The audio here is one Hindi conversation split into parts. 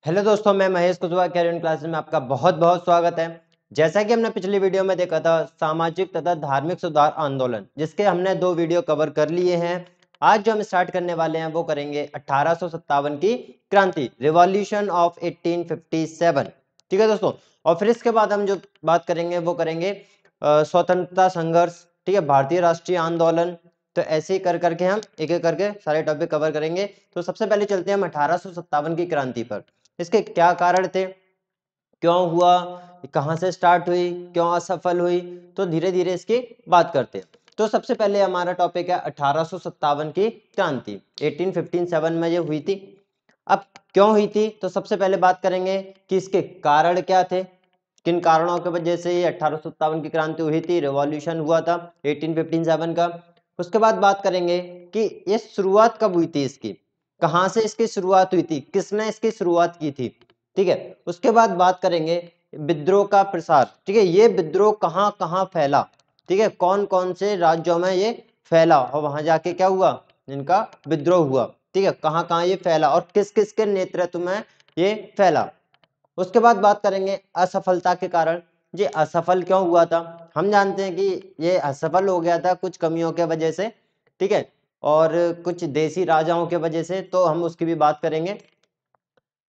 हेलो दोस्तों, मैं महेश कुशवाहा कैरियर क्लासेस में आपका बहुत बहुत स्वागत है। जैसा कि हमने पिछली वीडियो में देखा था सामाजिक तथा धार्मिक सुधार आंदोलन, जिसके हमने 2 वीडियो कवर कर लिए हैं। आज जो हम स्टार्ट करने वाले हैं वो करेंगे 1857 की क्रांति, रिवॉल्यूशन ऑफ 1857। ठीक है दोस्तों। और फिर इसके बाद हम जो बात करेंगे वो करेंगे स्वतंत्रता संघर्ष, ठीक है, भारतीय राष्ट्रीय आंदोलन। तो ऐसे ही कर करके हम एक एक करके सारे टॉपिक कवर करेंगे। तो सबसे पहले चलते हैं हम 1857 की क्रांति पर। इसके क्या कारण थे, क्यों हुआ, कहां से स्टार्ट हुई, क्यों असफल हुई, तो धीरे धीरे इसकी बात करते हैं। तो सबसे पहले हमारा टॉपिक है 1857 की क्रांति। 1857 में ये हुई थी। अब क्यों हुई थी, तो सबसे पहले बात करेंगे कि इसके कारण क्या थे, किन कारणों की वजह से ये 1857 की क्रांति हुई थी, रिवॉल्यूशन हुआ था 1857 का। उसके बाद बात करेंगे कि ये शुरुआत कब हुई थी इसकी, कहां से इसकी शुरुआत हुई थी, किसने इसकी शुरुआत की थी। ठीक है। उसके बाद बात करेंगे विद्रोह का प्रसार। ठीक है, ये विद्रोह कहाँ कहाँ फैला, ठीक है, कौन कौन से राज्यों में ये फैला और वहां जाके क्या हुआ, इनका विद्रोह हुआ। ठीक है, कहाँ कहाँ ये फैला और किस किस के नेतृत्व में ये फैला। उसके बाद बात करेंगे असफलता के कारण, ये असफल क्यों हुआ था। हम जानते हैं कि ये असफल हो गया था कुछ कमियों के वजह से, ठीक है, और कुछ देसी राजाओं के वजह से, तो हम उसकी भी बात करेंगे।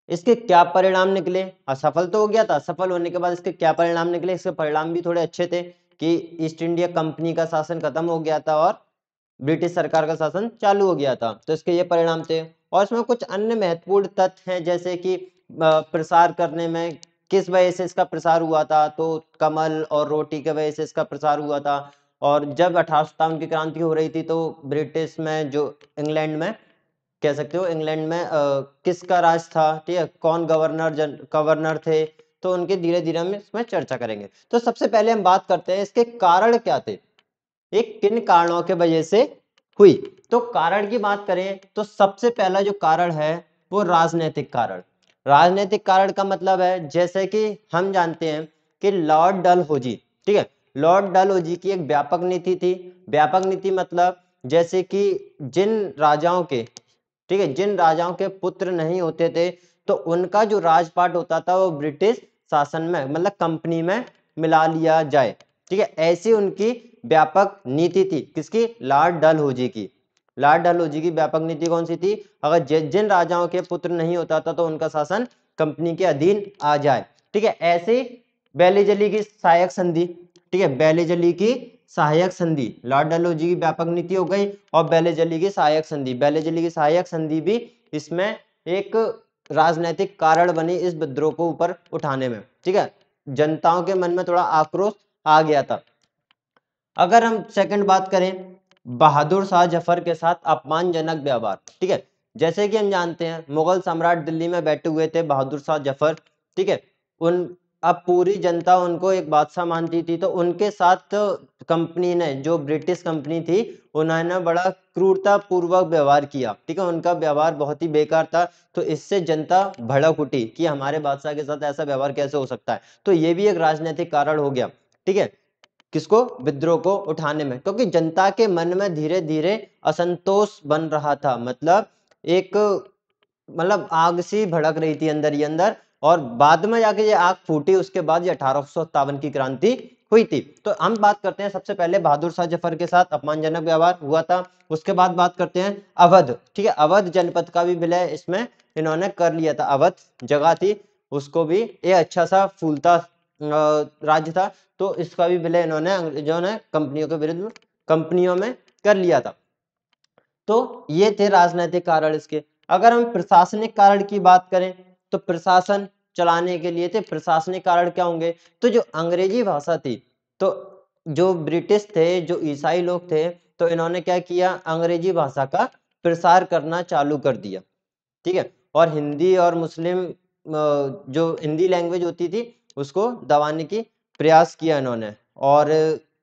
इसके क्या परिणाम निकले, असफल तो हो गया था, असफल होने के बाद इसके क्या परिणाम निकले। इसके परिणाम भी थोड़े अच्छे थे कि ईस्ट इंडिया कंपनी का शासन खत्म हो गया था और ब्रिटिश सरकार का शासन चालू हो गया था, तो इसके ये परिणाम थे। और इसमें कुछ अन्य महत्वपूर्ण तथ्य हैं, जैसे कि प्रसार करने में किस वजह से इसका प्रसार हुआ था, तो कमल और रोटी के वजह से इसका प्रसार हुआ था। और जब 1857 की क्रांति हो रही थी तो ब्रिटिश में, जो इंग्लैंड में कह सकते हो, इंग्लैंड में किसका राज था, ठीक है, कौन गवर्नर थे, तो उनके धीरे धीरे हम इसमें चर्चा करेंगे। तो सबसे पहले हम बात करते हैं इसके कारण क्या थे, एक किन कारणों के वजह से हुई। तो कारण की बात करें तो सबसे पहला जो कारण है वो राजनीतिक कारण। राजनीतिक कारण का मतलब है, जैसे कि हम जानते हैं कि लॉर्ड डलहौजी, ठीक है, लॉर्ड डलहौजी की एक व्यापक नीति थी। व्यापक नीति मतलब जैसे कि जिन राजाओं के, ठीक है, जिन राजाओं के पुत्र नहीं होते थे तो उनका जो राजपाट होता था वो ब्रिटिश शासन में, मतलब कंपनी में मिला लिया जाए। ठीक है, ऐसी उनकी व्यापक नीति थी। किसकी, लॉर्ड डलहौजी की। लॉर्ड डलहौजी की व्यापक नीति कौन सी थी, अगर जिन राजाओं के पुत्र नहीं होता था तो उनका शासन कंपनी के अधीन आ जाए। ठीक है, ऐसे बेलीजली की सहायक संधि, ठीक है, बेलीजली की सहायक संधि, लॉर्ड डलहौजी की व्यापक नीति हो गई और बेलीजली की सहायक संधि। बेलीजली की सहायक संधि भी इसमें एक राजनीतिक कारण बनी इस विद्रोह को ऊपर उठाने में। ठीक है, जनताओं के मन में थोड़ा आक्रोश आ गया था। अगर हम सेकंड बात करें, बहादुर शाह जफर के साथ अपमानजनक व्यवहार। ठीक है, जैसे कि हम जानते हैं मुगल सम्राट दिल्ली में बैठे हुए थे बहादुर शाह जफर, ठीक है, उन अब पूरी जनता उनको एक बादशाह मानती थी, तो उनके साथ कंपनी ने, जो ब्रिटिश कंपनी थी, उन्होंने बड़ा क्रूरता पूर्वक व्यवहार किया। ठीक है, उनका व्यवहार बहुत ही बेकार था, तो इससे जनता भड़क उठी कि हमारे बादशाह के साथ ऐसा व्यवहार कैसे हो सकता है। तो ये भी एक राजनीतिक कारण हो गया। ठीक है, किसको, विद्रोह को उठाने में, क्योंकि जनता के मन में धीरे धीरे असंतोष बन रहा था, मतलब एक, मतलब आग सी भड़क रही थी अंदर ही अंदर, और बाद में जाके ये आग फूटी। उसके बाद ये 1857 की क्रांति हुई थी। तो हम बात करते हैं सबसे पहले बहादुर शाह जफर के साथ अपमानजनक व्यवहार हुआ था। उसके बाद बात करते हैं अवध। ठीक है, अवध जनपद का भी विलय इसमें इन्होंने कर लिया था। अवध जगह थी, उसको भी ये अच्छा सा फूलता राज्य था, तो इसका भी विलय इन्होंने अंग्रेजों ने कंपनियों के विरुद्ध, कंपनियों में कर लिया था। तो ये थे राजनीतिक कारण इसके। अगर हम प्रशासनिक कारण की बात करें तो प्रशासन चलाने के लिए थे। प्रशासनिक कारण क्या होंगे, तो जो अंग्रेजी भाषा थी, तो जो ब्रिटिश थे, जो ईसाई लोग थे, तो इन्होंने क्या किया, अंग्रेजी भाषा का प्रसार करना चालू कर दिया। ठीक है, और हिंदी और मुस्लिम जो हिंदी लैंग्वेज होती थी उसको दबाने की प्रयास किया इन्होंने। और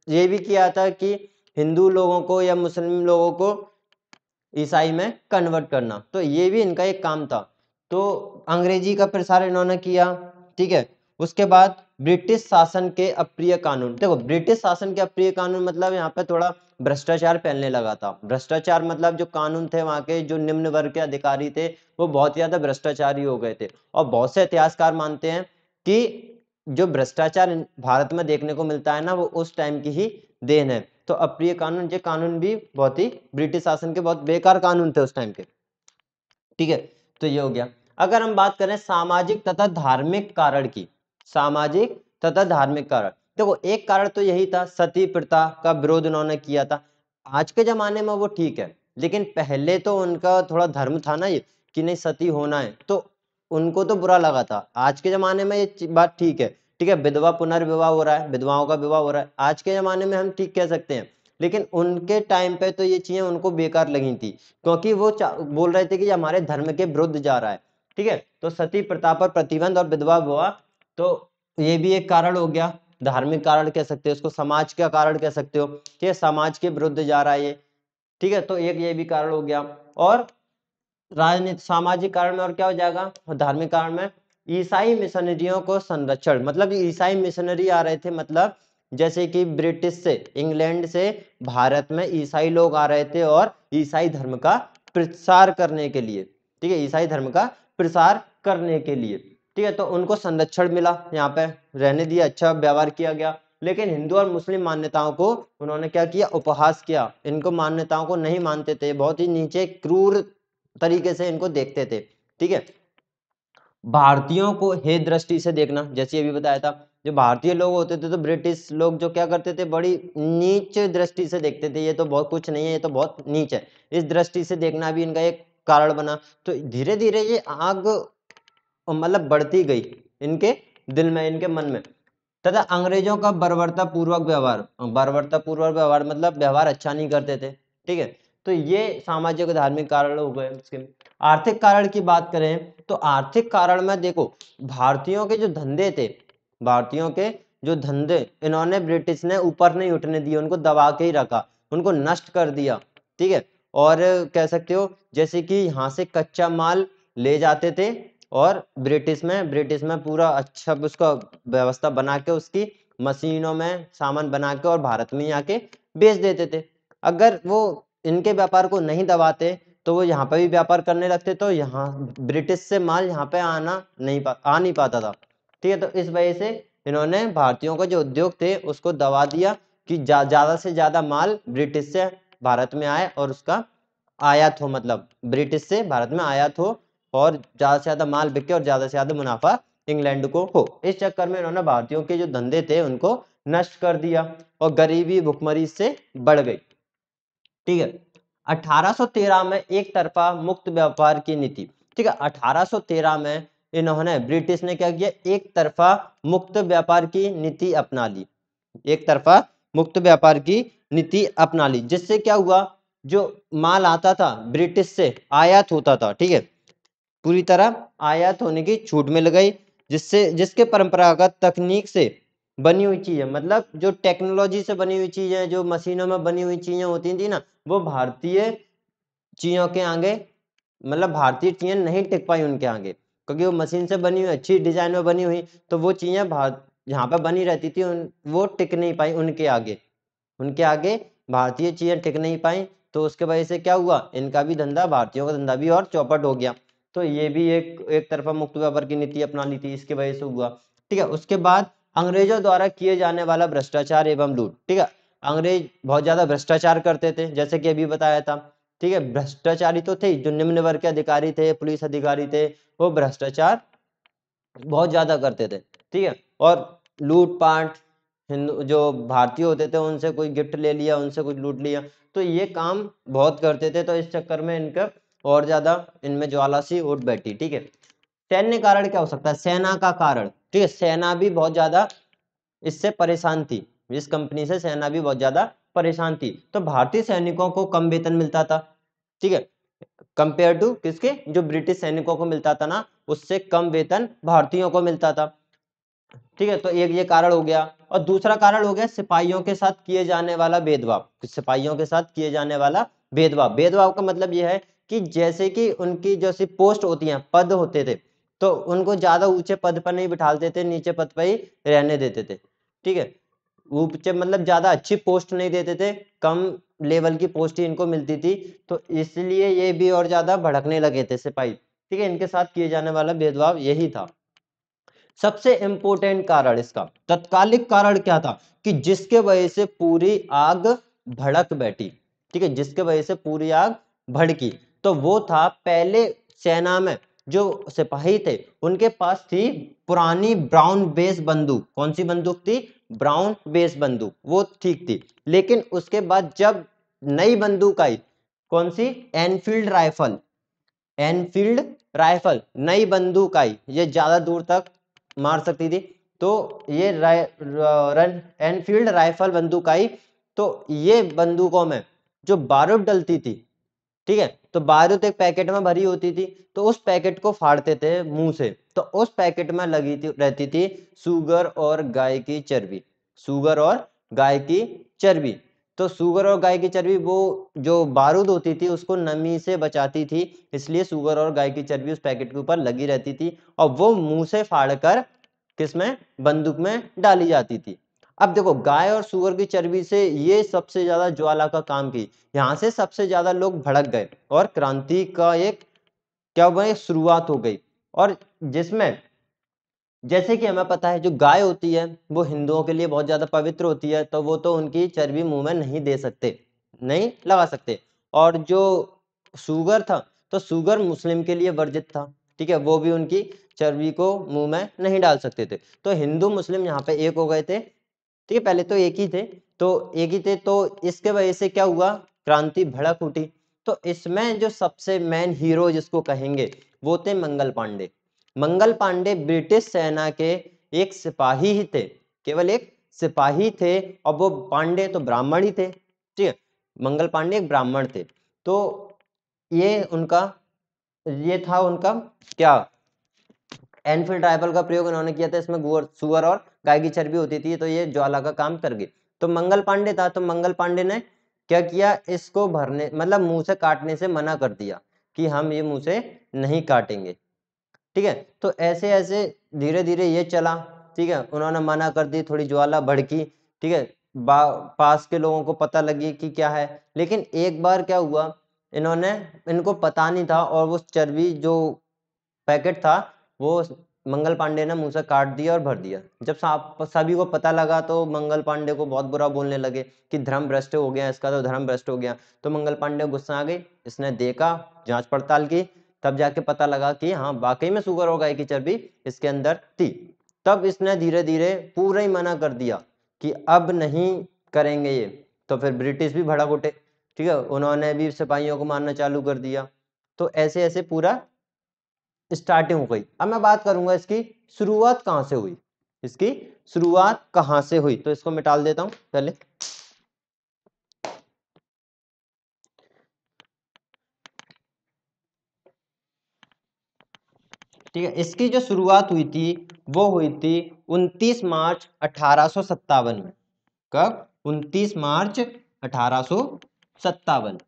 ये भी किया था कि हिंदू लोगों को या मुस्लिम लोगों को ईसाई में कन्वर्ट करना, तो ये भी इनका एक काम था। तो अंग्रेजी का प्रसार इन्होंने किया। ठीक है, उसके बाद ब्रिटिश शासन के अप्रिय कानून। देखो, ब्रिटिश शासन के अप्रिय कानून मतलब यहाँ पे थोड़ा भ्रष्टाचार फैलने लगा था। भ्रष्टाचार मतलब जो कानून थे वहाँ के जो निम्न वर्ग के अधिकारी थे वो बहुत ज्यादा भ्रष्टाचारी हो गए थे। और बहुत से इतिहासकार मानते हैं कि जो भ्रष्टाचार भारत में देखने को मिलता है ना वो उस टाइम की ही देन है। तो अप्रिय कानून, ये कानून भी बहुत ही ब्रिटिश शासन के बहुत बेकार कानून थे उस टाइम के। ठीक है, तो ये हो गया। अगर हम बात करें सामाजिक तथा धार्मिक कारण की, सामाजिक तथा धार्मिक कारण, देखो एक कारण तो यही था, सती प्रथा का विरोध उन्होंने किया था। आज के जमाने में वो ठीक है, लेकिन पहले तो उनका थोड़ा धर्म था ना ये कि नहीं सती होना है, तो उनको तो बुरा लगा था। आज के जमाने में ये बात ठीक है, ठीक है, विधवा पुनर्विवाह हो रहा है, विधवाओं का विवाह हो रहा है, आज के जमाने में हम ठीक कह सकते हैं। लेकिन उनके टाइम पे तो ये चीजें उनको बेकार लगी थी, क्योंकि वो बोल रहे थे कि हमारे धर्म के विरुद्ध जा रहा है। ठीक है, तो सती प्रथा पर प्रतिबंध और विधवा विवाह, तो ये भी एक कारण हो गया, धार्मिक कारण कह सकते हो उसको, समाज का कारण कह सकते हो, ठीक है, समाज के विरुद्ध जा रहा है ये। ठीक है, तो एक ये भी कारण हो गया। और राजनीति सामाजिक कारण में और क्या हो जाएगा, और धार्मिक कारण में ईसाई मिशनरियों को संरक्षण, मतलब ईसाई मिशनरी आ रहे थे, मतलब जैसे कि ब्रिटिश से, इंग्लैंड से भारत में ईसाई लोग आ रहे थे और ईसाई धर्म का प्रसार करने के लिए, ठीक है, ईसाई धर्म का प्रसार करने के लिए, ठीक है, तो उनको संरक्षण मिला, यहाँ पे रहने दिया, अच्छा व्यवहार किया गया। लेकिन हिंदू और मुस्लिम मान्यताओं को उन्होंने क्या किया, उपहास किया, इनको मान्यताओं को नहीं मानते थे, बहुत ही नीचे क्रूर तरीके से इनको देखते थे। ठीक है, भारतीयों को हे दृष्टि से देखना, जैसे अभी बताया था, जो भारतीय लोग होते थे तो ब्रिटिश लोग जो क्या करते थे, बड़ी नीच दृष्टि से देखते थे, ये तो बहुत कुछ नहीं है, ये तो बहुत नीच है, इस दृष्टि से देखना भी इनका एक कारण बना। तो धीरे धीरे ये आग मतलब बढ़ती गई इनके दिल में, इनके मन में। तथा अंग्रेजों का बर्बरता पूर्वक व्यवहार, बर्बरता पूर्वक व्यवहार मतलब व्यवहार अच्छा नहीं करते थे। ठीक है, तो ये सामाजिक और धार्मिक कारण हो गए। इसके आर्थिक कारण की बात करें तो आर्थिक कारण में देखो, भारतीयों के जो धंधे थे, भारतीयों के जो धंधे इन्होंने ब्रिटिश ने ऊपर नहीं उठने दिए, उनको दबा के ही रखा, उनको नष्ट कर दिया। ठीक है, और कह सकते हो जैसे कि यहाँ से कच्चा माल ले जाते थे और ब्रिटिश में पूरा अच्छा उसका व्यवस्था बना के उसकी मशीनों में सामान बना के और भारत में आके बेच देते थे। अगर वो इनके व्यापार को नहीं दबाते तो वो यहाँ पे भी व्यापार करने लगते, तो यहाँ ब्रिटिश से माल यहाँ पे आ नहीं पाता था। ठीक है, तो इस वजह से इन्होंने भारतीयों का जो उद्योग थे उसको दबा दिया कि ज्यादा से ज्यादा माल ब्रिटिश से भारत में आए और उसका आयात हो, मतलब ब्रिटिश से भारत में आयात हो और ज्यादा से ज्यादा माल बिके और ज्यादा से ज्यादा मुनाफा इंग्लैंड को हो। इस चक्कर में इन्होंने भारतीयों के जो धंधे थे उनको नष्ट कर दिया और गरीबी भुखमरी से बढ़ गई। ठीक है, 1813 में एक तरफा मुक्त व्यापार की नीति, ठीक है, 1813 में इन्होंने ब्रिटिश ने क्या किया, एक तरफा मुक्त व्यापार की नीति अपना ली, एक तरफा मुक्त व्यापार की नीति अपना ली, जिससे क्या हुआ, जो माल आता था ब्रिटिश से आयात होता था, ठीक है, पूरी तरह आयात होने की छूट मिल गई, जिसके परंपरागत तकनीक से बनी हुई चीजें, मतलब जो टेक्नोलॉजी से बनी हुई चीजें, जो मशीनों में बनी हुई चीजें होती थी ना, वो भारतीय चीजों के आगे, मतलब भारतीय चीजें नहीं टिक पाई उनके आगे, क्योंकि वो मशीन से बनी हुई अच्छी डिजाइन में बनी हुई, तो वो चीजें भारत जहाँ पे बनी रहती थी वो टिक नहीं पाई उनके आगे भारतीय चीजें टिक नहीं पाई। तो उसके वजह से क्या हुआ, इनका भी धंधा, भारतीयों का धंधा भी और चौपट हो गया। तो ये भी एक तरफा मुक्त व्यापार की नीति अपना ली थी, इसके वजह से हुआ। ठीक है, उसके बाद अंग्रेजों द्वारा किए जाने वाला भ्रष्टाचार एवं लूट। ठीक है, अंग्रेज बहुत ज्यादा भ्रष्टाचार करते थे, जैसे कि अभी बताया था। ठीक है, भ्रष्टाचारी तो थे, जो निम्न वर्ग के अधिकारी थे, पुलिस अधिकारी थे, वो भ्रष्टाचार बहुत ज्यादा करते थे। ठीक है, और लूटपाट, हिंदू जो भारतीय होते थे उनसे कोई गिफ्ट ले लिया, उनसे कुछ लूट लिया, तो ये काम बहुत करते थे। तो इस चक्कर में इनका और ज्यादा इनमें ज्वाला सी उठ बैठी। ठीक है, सैन्य कारण क्या हो सकता है, सेना का कारण। ठीक है, सेना भी बहुत ज्यादा इससे परेशान थी, इस कंपनी से सेना भी बहुत ज्यादा परेशान थी। तो भारतीय सैनिकों को कम वेतन मिलता था। ठीक है, कंपेयर टू किसके, जो ब्रिटिश सैनिकों को मिलता था ना, उससे कम वेतन भारतीयों को मिलता था। ठीक है, तो एक ये कारण हो गया। और दूसरा कारण हो गया सिपाहियों के साथ किए जाने वाला भेदभाव, सिपाहियों के साथ किए जाने वाला भेदभाव। भेदभाव का मतलब यह है कि जैसे कि उनकी जैसी पोस्ट होती हैं, पद होते थे, तो उनको ज्यादा ऊंचे पद पर नहीं बिठाते थे, नीचे पद पर ही रहने देते थे। ठीक है, ऊंचे मतलब ज्यादा अच्छी पोस्ट नहीं देते थे, कम लेवल की पोस्ट ही इनको मिलती थी, तो इसलिए ये भी और ज्यादा भड़कने लगे थे सिपाही। ठीक है, इनके साथ किए जाने वाला भेदभाव यही था। सबसे इंपॉर्टेंट कारण इसका तत्कालिक कारण क्या था कि जिसके वजह से पूरी आग भड़क बैठी। ठीक है, जिसके वजह से पूरी आग भड़की, तो वो था पहले सेना में जो सिपाही थे उनके पास थी पुरानी ब्राउन बेस बंदूक। कौन सी बंदूक थी? ब्राउन बेस बंदूक, वो ठीक थी। लेकिन उसके बाद जब नई बंदूक आई, कौन सी? Enfield rifle. एनफील्ड राइफल नई बंदूक आई, ये ज्यादा दूर तक मार सकती थी। तो ये एनफील्ड राइफल बंदूक आई, तो ये बंदूकों में जो बारूद डलती थी, ठीक है, तो बारूद एक पैकेट में भरी होती थी, तो उस पैकेट को फाड़ते थे मुंह से, तो उस पैकेट में लगी थी रहती थी शुगर और गाय की चर्बी। शुगर और गाय की चर्बी। तो शुगर और गाय की चर्बी वो जो बारूद होती थी उसको नमी से बचाती थी, इसलिए शुगर और गाय की चर्बी उस पैकेट के ऊपर लगी रहती थी और वो मुंह से फाड़कर किसमें? बंदूक में डाली जाती थी। अब देखो, गाय और सुअर की चर्बी से ये सबसे ज्यादा ज्वाला का काम की, यहां से सबसे ज्यादा लोग भड़क गए और क्रांति का एक क्या हुआ, एक शुरुआत हो गई। और जिसमें जैसे कि हमें पता है जो गाय होती है वो हिंदुओं के लिए बहुत ज्यादा पवित्र होती है, तो वो तो उनकी चर्बी मुंह में नहीं दे सकते, नहीं लगा सकते। और जो शुगर था, तो शुगर मुस्लिम के लिए वर्जित था। ठीक है, वो भी उनकी चर्बी को मुंह में नहीं डाल सकते थे। तो हिंदू मुस्लिम यहाँ पे एक हो गए थे। ठीक है, पहले तो एक ही थे, तो इसके वजह से क्या हुआ, क्रांति भड़क उठी। तो इसमें जो सबसे मेन हीरो जिसको कहेंगे वो थे मंगल पांडे। मंगल पांडे ब्रिटिश सेना के एक सिपाही ही थे, केवल एक सिपाही थे, और वो पांडे तो ब्राह्मण ही थे। ठीक है, मंगल पांडे एक ब्राह्मण थे। तो ये था उनका क्या, एनफील्ड राइफल का प्रयोग इन्होंने किया था। इसमें सुअर और गाय की चर्बी होती थी, तो ये ज्वाला का काम कर गई। तो मंगल पांडे था, तो मंगल पांडे ने क्या किया, इसको भरने मतलब मुंह से काटने से मना कर दिया कि हम ये मुंह से नहीं काटेंगे। ठीक है, तो ऐसे ऐसे धीरे धीरे ये चला। ठीक है, उन्होंने मना कर दी, थोड़ी ज्वाला भड़की। ठीक है, पास के लोगों को पता लगी कि क्या है। लेकिन एक बार क्या हुआ, इनको पता नहीं था, और वो चर्बी जो पैकेट था वो मंगल पांडे ने मुंह से काट दिया और भर दिया। जब सभी को पता लगा तो मंगल पांडे को बहुत बुरा बोलने लगे कि धर्म भ्रष्ट हो गया इसका, तो धर्म भ्रष्ट हो गया। तो मंगल पांडे को गुस्सा आ गई, इसने देखा, जांच पड़ताल की, तब जाके पता लगा कि हाँ वाकई में शुगर और गाय की चर्बी इसके अंदर थी। तब इसने धीरे धीरे पूरा ही मना कर दिया कि अब नहीं करेंगे ये। तो फिर ब्रिटिश भी भड़क उठे। ठीक है, उन्होंने भी सिपाहियों को मारना चालू कर दिया। तो ऐसे ऐसे पूरा स्टार्टिंग हो गई। अब मैं बात करूंगा इसकी शुरुआत कहां से हुई। इसकी शुरुआत कहां से हुई, तो इसको मिटा देता हूं पहले। ठीक है, इसकी जो शुरुआत हुई थी वो हुई थी 29 मार्च 1857 में। कब? 29 मार्च 1857।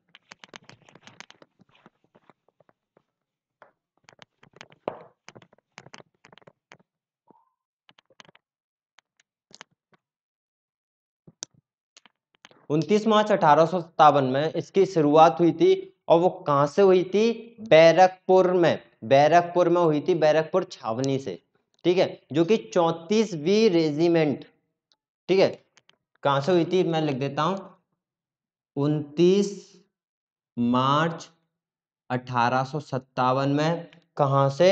29 मार्च 1857 में इसकी शुरुआत हुई थी। और वो कहां से हुई थी? बैरकपुर में। बैरकपुर में हुई थी, बैरकपुर छावनी से। ठीक है, जो कि 34वीं रेजिमेंट। ठीक है, कहां से हुई थी मैं लिख देता हूं, 29 मार्च 1857 में। कहां से?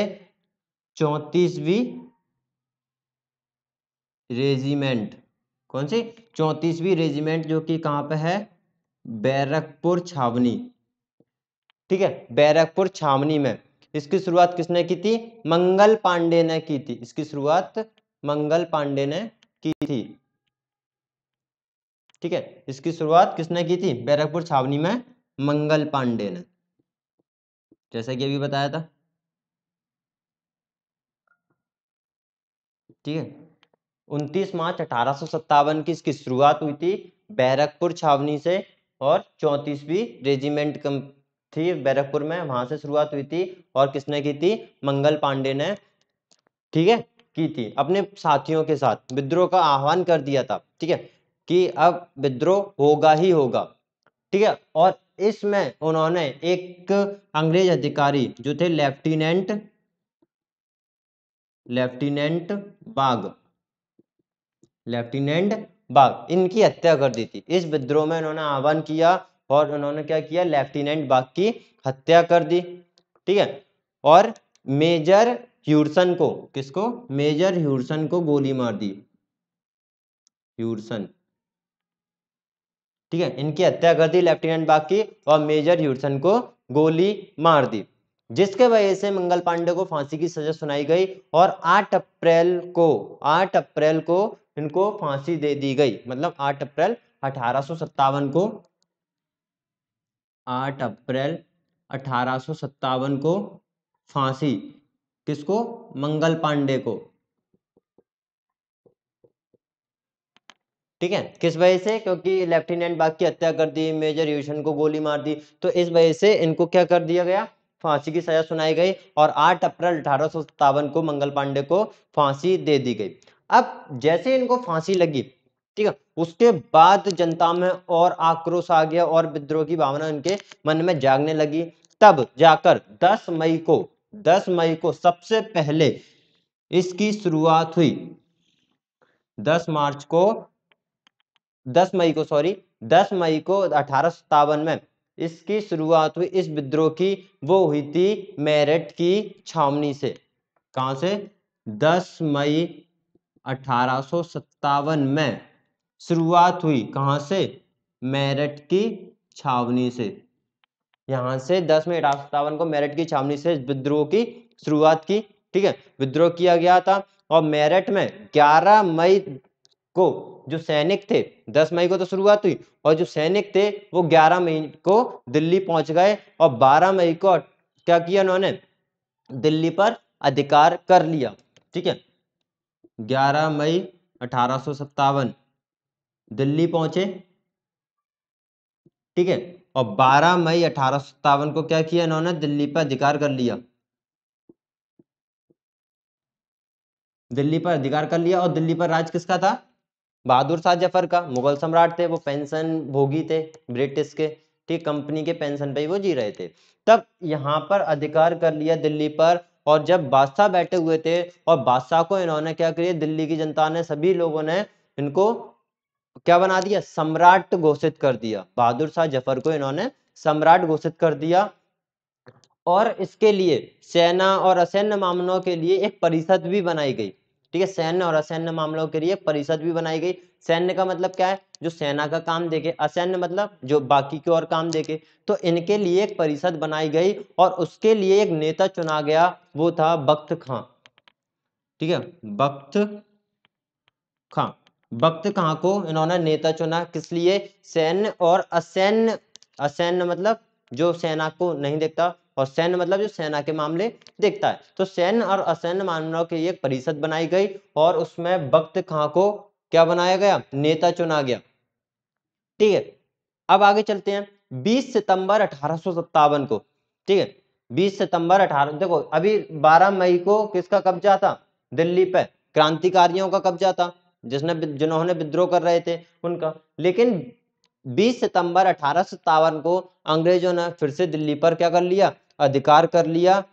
34वीं रेजिमेंट। कौन सी? 34वीं रेजिमेंट, जो कि कहां पे है? बैरकपुर छावनी। ठीक है, बैरकपुर छावनी में। इसकी शुरुआत किसने की थी? मंगल पांडे ने की थी। इसकी शुरुआत मंगल पांडे ने की थी। ठीक है, इसकी शुरुआत किसने की थी? बैरकपुर छावनी में मंगल पांडे ने, जैसा कि अभी बताया था। ठीक है, 29 मार्च 1857 की इसकी शुरुआत हुई थी बैरकपुर छावनी से। और 34वीं रेजिमेंट थी बैरकपुर में, वहां से शुरुआत हुई थी। और किसने की थी? मंगल पांडे ने, ठीक है, की थी। अपने साथियों के साथ विद्रोह का आह्वान कर दिया था। ठीक है, कि अब विद्रोह होगा ही होगा। ठीक है। और इसमें उन्होंने एक अंग्रेज अधिकारी जो थे लेफ्टिनेंट बाग इनकी हत्या कर दी थी। इस विद्रोह में इन्होंने आह्वान किया और उन्होंने क्या किया, लेफ्टिनेंट बाग की हत्या कर दी। ठीक है। और मेजर ह्यूडसन को, किसको, मेजर ह्यूडसन को गोली मार दी, ह्यूडसन। ठीक है, इनकी हत्या कर दी लेफ्टिनेंट बाग की और मेजर ह्यूडसन को गोली मार दी, जिसके वजह से मंगल पांडे को फांसी की सजा सुनाई गई और 8 अप्रैल को इनको फांसी दे दी गई। मतलब 8 अप्रैल 1857 को, 8 अप्रैल 1857 को फांसी, किसको, मंगल पांडे को। ठीक है, किस वजह से, क्योंकि लेफ्टिनेंट बाग की हत्या कर दी, मेजर ह्यूडसन को गोली मार दी, तो इस वजह से इनको क्या कर दिया गया, फांसी की सजा सुनाई गई और 8 अप्रैल 1857 को मंगल पांडे को फांसी दे दी गई। अब जैसे इनको फांसी लगी, ठीक है, उसके बाद जनता में और आक्रोश आ गया और विद्रोह की भावना इनके मन में जागने लगी। तब जाकर 10 मई को सबसे पहले इसकी शुरुआत हुई। 10 मई को 1857 में इसकी शुरुआत हुई। इस विद्रोह की वो हुई थी मेरठ की छावनी से। कहां से, 10 मई 1857 में शुरुआत हुई, कहां से, मेरठ की छावनी से। यहां से 10 मई 1857 को मेरठ की छावनी से विद्रोह की शुरुआत की। ठीक है, विद्रोह किया गया था और मेरठ में 11 मई को जो सैनिक थे, 10 मई को तो शुरुआत हुई और जो सैनिक थे वो 11 मई को दिल्ली पहुंच गए और 12 मई को क्या किया उन्होंने, दिल्ली पर अधिकार कर लिया। ठीक है, 11 मई 1857 दिल्ली पहुंचे। ठीक है, और 12 मई 1857 को क्या किया इन्होंने, दिल्ली पर अधिकार कर लिया, दिल्ली पर अधिकार कर लिया। और दिल्ली पर राज किसका था, बहादुर शाह जफर का। मुगल सम्राट थे, वो पेंशन भोगी थे ब्रिटिश के, ठीक, कंपनी के पेंशन पे ही वो जी रहे थे। तब यहाँ पर अधिकार कर लिया दिल्ली पर। और जब बादशाह बैठे हुए थे और बादशाह को इन्होंने क्या किया, दिल्ली की जनता ने, सभी लोगों ने इनको क्या बना दिया, सम्राट घोषित कर दिया। बहादुर शाह जफर को इन्होंने सम्राट घोषित कर दिया। और इसके लिए सेना और असैन्य मामलों के लिए एक परिषद भी बनाई गई। ठीक है, सैन्य और असैन्य मामलों के लिए परिषद भी बनाई गई। सैन्य का मतलब क्या है, जो सेना का काम देखे, असैन्य मतलब जो बाकी के और काम देखे। तो इनके लिए एक परिषद बनाई गई और उसके लिए एक नेता चुना गया, वो था बख्त खां। ठीक है, बख्त खां, बख्त खां को इन्होंने नेता चुना, किस लिए, सैन्य और असैन्य, असैन्य मतलब जो सेना को नहीं देखता और सैन्य मतलब जो सेना के मामले देखता है। तो सैन्य और असैन्य मामलों की एक परिषद बनाई गई और उसमें बख्त खां को क्या बनाया गया, नेता चुना गया। ठीक है, अब आगे चलते हैं। 20 सितंबर 1857 को, ठीक है, 20 सितंबर 18, देखो अभी 12 मई को किसका कब्जा था, दिल्ली पे, क्रांतिकारियों का कब्जा था, जिन्होंने विद्रोह कर रहे थे उनका। लेकिन 20 सितंबर 1857 को अंग्रेजों ने फिर से दिल्ली पर क्या कर लिया, अधिकार कर लिया।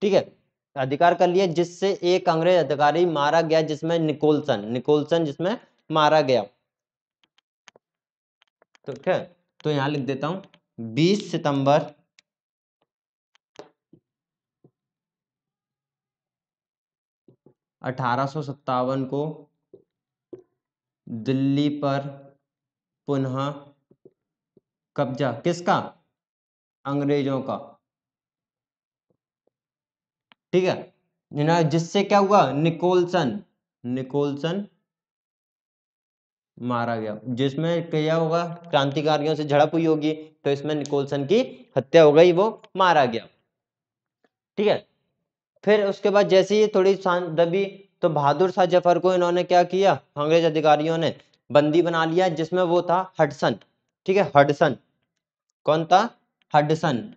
ठीक है, अधिकार कर लिया, जिससे एक अंग्रेज अधिकारी मारा गया, जिसमें निकोलसन जिसमें मारा गया। तो ठीक है, तो यहां लिख देता हूं 20 सितंबर 1857 को दिल्ली पर पुनः कब्जा किसका, अंग्रेजों का। ठीक है, जिससे क्या हुआ, निकोलसन मारा गया, जिसमें क्या होगा, क्रांतिकारियों से झड़प हुई होगी, तो इसमें निकोलसन की हत्या हो गई, वो मारा गया। ठीक है, फिर उसके बाद जैसे ही थोड़ी शांत दबी तो बहादुर शाह जफर को इन्होंने क्या किया, अंग्रेज अधिकारियों ने बंदी बना लिया, जिसमें वो था हडसन। ठीक है, हडसन कौन था, हडसन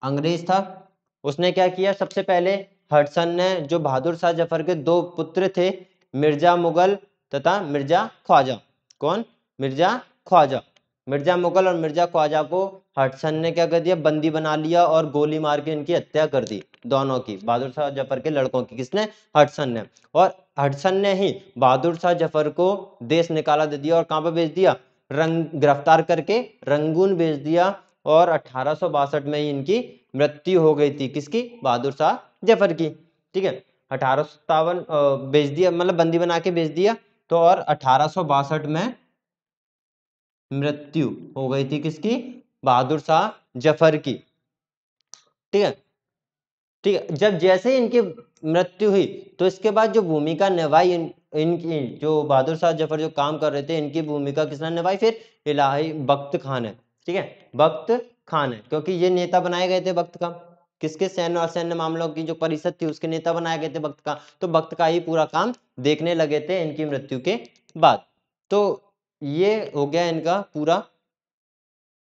अंग्रेज था। उसने क्या किया, सबसे पहले हडसन ने जो बहादुर शाह जफर के दो पुत्र थे, मिर्जा मुगल तथा मिर्जा ख्वाजा, कौन, मिर्जा ख्वाजा, मिर्जा मुगल और मिर्जा ख्वाजा को हडसन ने क्या कर दिया, बंदी बना लिया और गोली मार के इनकी हत्या कर दी, दोनों की, बहादुर शाह जफर के लड़कों की। किसने? हडसन ने। और हडसन ने ही बहादुर शाह जफर को देश निकाला दे दिया और कहां पर भेज दिया, गिरफ्तार करके रंगून भेज दिया। और 1862 में ही इनकी मृत्यु हो गई थी। किसकी? बहादुर शाह जफर की। ठीक है, 1857 भेज दिया, मतलब बंदी बना के भेज दिया। तो और 1862 में मृत्यु हो गई थी। किसकी? बहादुर शाह जफर की। ठीक है, ठीक है। जब जैसे ही इनकी मृत्यु हुई तो इसके बाद जो भूमिका निभाई इनकी, जो बहादुर शाह जफर जो काम कर रहे थे, इनकी भूमिका किसने निभाई? फिर इलाही बख्त खान ने। ठीक है, बख्त खान है, क्योंकि ये नेता बनाए गए थे बख्त का। किसके? सैन्य और सैन्य मामलों की जो परिषद थी उसके नेता बनाए गए थे बख्त का। तो बख्त का ही पूरा काम देखने लगे थे इनकी मृत्यु के बाद। तो ये हो गया इनका पूरा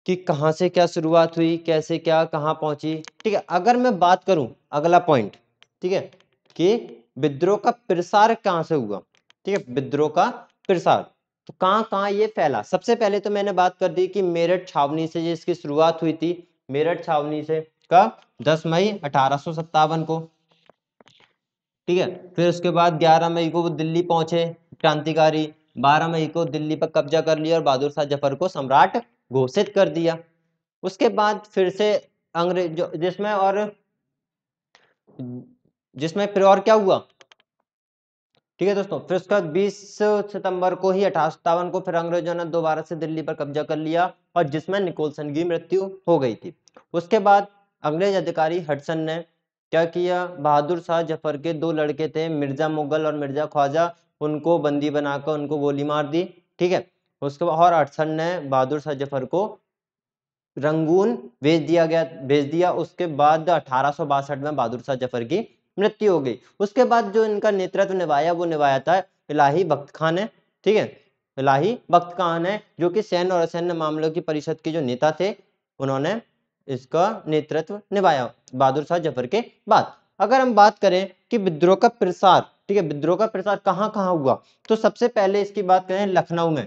कि कहां से क्या शुरुआत हुई, कैसे क्या कहां पहुंची। ठीक है, अगर मैं बात करूं अगला पॉइंट, ठीक है, कि विद्रोह का प्रसार कहां से हुआ। ठीक है, विद्रोह का प्रसार तो कहां कहां ये फैला। सबसे पहले तो मैंने बात कर दी कि मेरठ छावनी से ये इसकी शुरुआत हुई थी। मेरठ छावनी से कब? 10 मई 1857 को। ठीक है, फिर उसके बाद 11 मई को वो दिल्ली पहुंचे क्रांतिकारी। 12 मई को दिल्ली पर कब्जा कर लिया और बहादुर शाह जफर को सम्राट घोषित कर दिया। उसके बाद फिर से अंग्रेज जिसमें फिर और क्या हुआ। ठीक है दोस्तों, फिर उसके बाद 20 सितंबर को ही 1857 को फिर अंग्रेजों ने दोबारा से दिल्ली पर कब्जा कर लिया और जिसमें निकोलसन की मृत्यु हो गई थी। उसके बाद अंग्रेज अधिकारी हडसन ने क्या किया, बहादुर शाह जफर के दो लड़के थे, मिर्जा मुगल और मिर्जा ख्वाजा, उनको बंदी बनाकर उनको गोली मार दी। ठीक है, उसके बाद और हडसन ने बहादुर शाह जफर को रंगून भेज दिया। उसके बाद 1862 में बहादुर शाह जफर की मृत्यु हो गई। उसके बाद जो इनका नेतृत्व निभाया वो निभाया था इलाही बख्त खान ने। ठीक है, इलाही बख्त खान है, जो कि सैन्य और असैन्य मामलों की परिषद के जो नेता थे, उन्होंने इसका नेतृत्व निभाया बहादुर शाह जफर के बाद। अगर हम बात करें कि विद्रोह का प्रसार, ठीक है, विद्रोह का प्रसार कहां कहां हुआ, तो सबसे पहले इसकी बात करें लखनऊ में।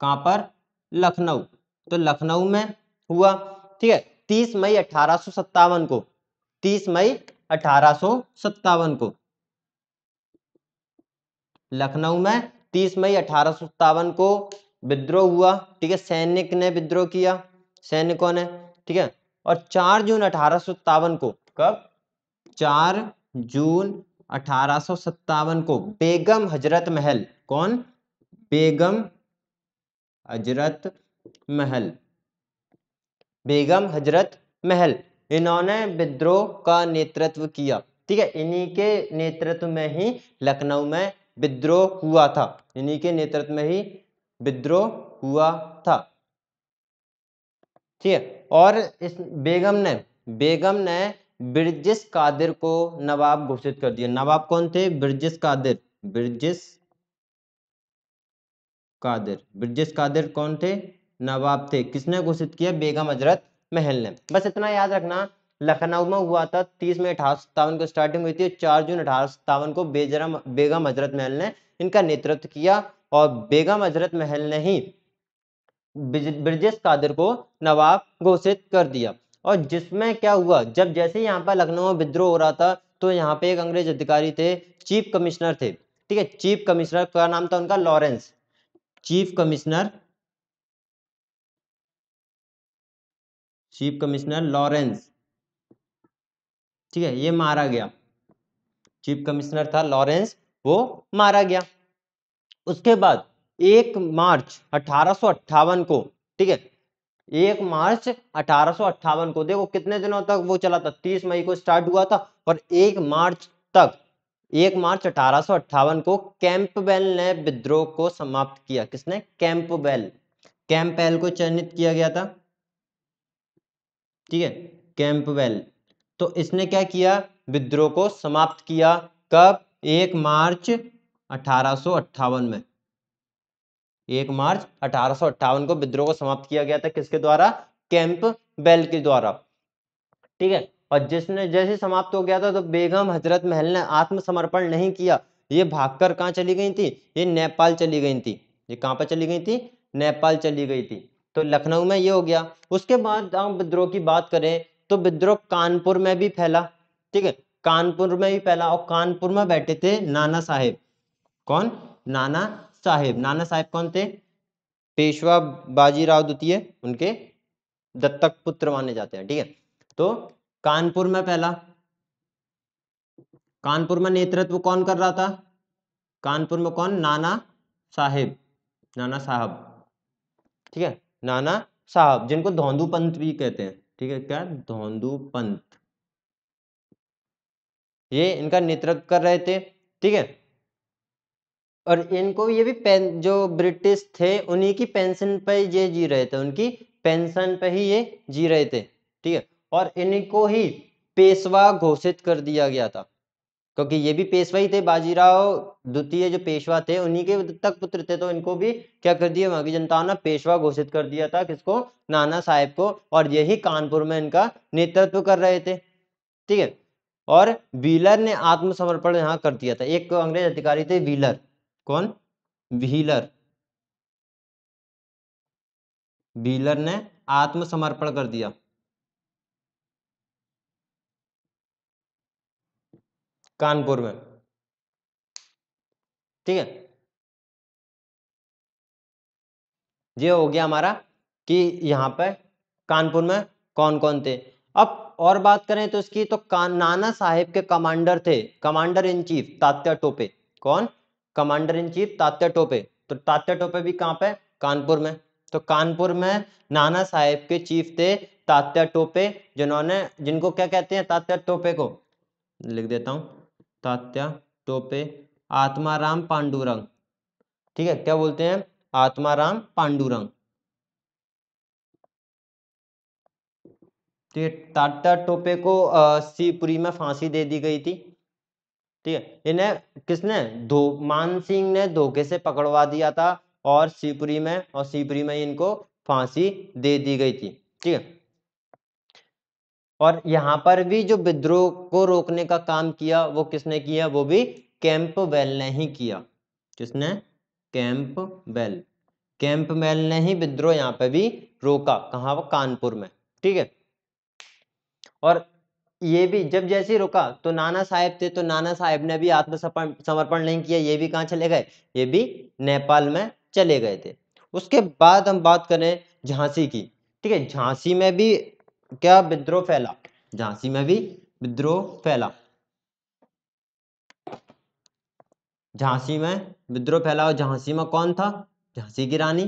कहां पर? लखनऊ। तो लखनऊ में हुआ। ठीक है, 30 मई 1857 को, 30 मई 1857 को लखनऊ में 30 मई 1857 को विद्रोह हुआ। ठीक है, सैनिक ने विद्रोह किया, सैनिकों ने। ठीक है, और 4 जून 1857 को, कब? 4 जून 1857 को बेगम हजरत महल, कौन? बेगम हजरत महल, बेगम हजरत महल, इन्होंने विद्रोह का नेतृत्व किया। ठीक है, इन्हीं के नेतृत्व में ही लखनऊ में विद्रोह हुआ था, इन्हीं के नेतृत्व में ही विद्रोह हुआ था। ठीक है, और इस बेगम ने ब्रिजेश कादिर को नवाब घोषित कर दिया। नवाब कौन थे? ब्रिजेश कादिर। ब्रिजेश कादिर कौन थे? नवाब थे। किसने घोषित किया? बेगम हजरत महल ने। बस इतना याद रखना, लखनऊ में हुआ था, 30 मई 1857 को स्टार्टिंग हुई थी, 4 जून 1857 को बेगम हजरत महल ने इनका नेतृत्व किया और बेगम हजरत महल ने ही ब्रिजेश कादिर को नवाब घोषित कर दिया। और जिसमें क्या हुआ, जब जैसे यहाँ पर लखनऊ में विद्रोह हो रहा था तो यहाँ पे एक अंग्रेज अधिकारी थे, चीफ कमिश्नर थे। ठीक है, चीफ कमिश्नर का नाम था उनका लॉरेंस। Chief commissioner Lawrence. ठीक है, ये मारा गया, चीफ कमिश्नर था लॉरेंस, वो मारा गया। उसके बाद 1 मार्च 1858 को, ठीक है, 1 मार्च 1858 को, देखो कितने दिनों तक वो चला था, 30 मई को स्टार्ट हुआ था और 1 मार्च तक, 1 मार्च 1858 को कैंपबेल ने विद्रोह को समाप्त किया। किसने? कैंपबेल को चयनित किया गया था। ठीक है, कैंपबेल, तो इसने क्या किया? विद्रोह को समाप्त किया। कब? 1 मार्च 1858 में, 1 मार्च 1858 को विद्रोह को समाप्त किया गया था। किसके द्वारा? कैंपबेल के द्वारा। ठीक है, और जिसने जैसे समाप्त हो गया था तो बेगम हजरत महल ने आत्मसमर्पण नहीं किया, ये भागकर कहां चली गई थी? ये नेपाल चली गई थी। ये कहां पर चली गई थी? नेपाल चली गई थी। तो लखनऊ में ये हो गया। उसके बाद हम विद्रोह की बात करें तो विद्रोह कानपुर में भी फैला। ठीक है, कानपुर में भी फैला और कानपुर में बैठे थे नाना साहेब। कौन? नाना साहेब। नाना साहेब कौन थे? पेशवा बाजीराव द्वितीय, उनके दत्तक पुत्र माने जाते हैं। ठीक है, तो कानपुर में फैला। कानपुर में नेतृत्व कौन कर रहा था? कानपुर में कौन? नाना साहेब, नाना साहब। ठीक है, नाना साहब, जिनको धौंधू पंत भी कहते हैं। ठीक है, क्या? धौंधू पंत, ये इनका नेतृत्व कर रहे थे। ठीक है, और इनको ये भी जो ब्रिटिश थे उन्हीं की पेंशन पे ये जी रहे थे, उनकी पेंशन पे ही ये जी रहे थे। ठीक है, और इनको ही पेशवा घोषित कर दिया गया था, क्योंकि ये भी पेशवा ही थे। बाजीराव द्वितीय जो पेशवा थे उन्हीं के दत्तक पुत्र थे, तो इनको भी क्या कर दिया वहां की जनता ने? पेशवा घोषित कर दिया था। किसको? नाना साहेब को। और यही कानपुर में इनका नेतृत्व कर रहे थे। ठीक है, और व्हीलर ने आत्मसमर्पण यहाँ कर दिया था। एक अंग्रेज अधिकारी थे व्हीलर। कौन? व्हीलर। व्हीलर ने आत्मसमर्पण कर दिया कानपुर में। ठीक है, ये हो गया हमारा कि यहाँ पे कानपुर में कौन कौन थे। अब और बात करें तो इसकी, तो नाना साहेब के कमांडर थे, commander in chief Tatya Tope. कौन? Commander in chief Tatya Tope. तो तात्या टोपे भी कहाँ पे? कानपुर में। तो कानपुर में नाना साहेब के चीफ थे तात्या टोपे, जिनको क्या कहते हैं? तात्या टोपे को लिख देता हूं, तात्या टोपे आत्माराम पांडुरंग। ठीक है, क्या बोलते हैं? आत्माराम पांडुरंग। ठीक है, तात्या टोपे को शिवपुरी में फांसी दे दी गई थी। ठीक है, इन्हें किसने? मान सिंह ने धोखे से पकड़वा दिया था और शिवपुरी में इनको फांसी दे दी गई थी। ठीक है, और यहाँ पर भी जो विद्रोह को रोकने का काम किया वो किसने किया? वो भी कैंपबेल ने ही किया। किसने? कैंपबेल। कैंपबेल ने ही विद्रोह यहाँ पे भी रोका। कहाँ? वो कानपुर में। ठीक है, और ये भी जब जैसे रुका तो नाना साहेब थे, तो नाना साहेब ने भी आत्मसमर्पण नहीं किया। ये भी कहाँ चले गए? ये भी नेपाल में चले गए थे। उसके बाद हम बात करें झांसी की। ठीक है, झांसी में भी क्या विद्रोह फैला? झांसी में भी विद्रोह फैला। झांसी में विद्रोह फैला, और झांसी में कौन था? झांसी की रानी,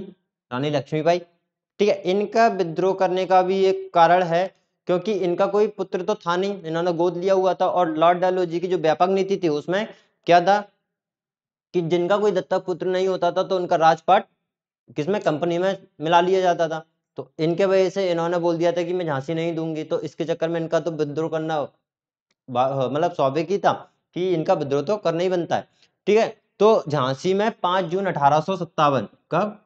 रानी लक्ष्मीबाई। ठीक है, इनका विद्रोह करने का भी एक कारण है, क्योंकि इनका कोई पुत्र तो था नहीं, इन्होंने गोद लिया हुआ था। और लॉर्ड डलहौजी की जो व्यापक नीति थी उसमें क्या था कि जिनका कोई दत्तक पुत्र नहीं होता था तो उनका राजपाट किसमें? कंपनी में मिला लिया जाता था। तो इनके वजह से इन्होंने बोल दिया था कि मैं झांसी नहीं दूंगी, तो इसके चक्कर में इनका तो विद्रोह करना मतलब स्वाभाविक ही था कि इनका विद्रोह तो करना ही बनता है। ठीक है, तो झांसी में 5 जून 1857, कब?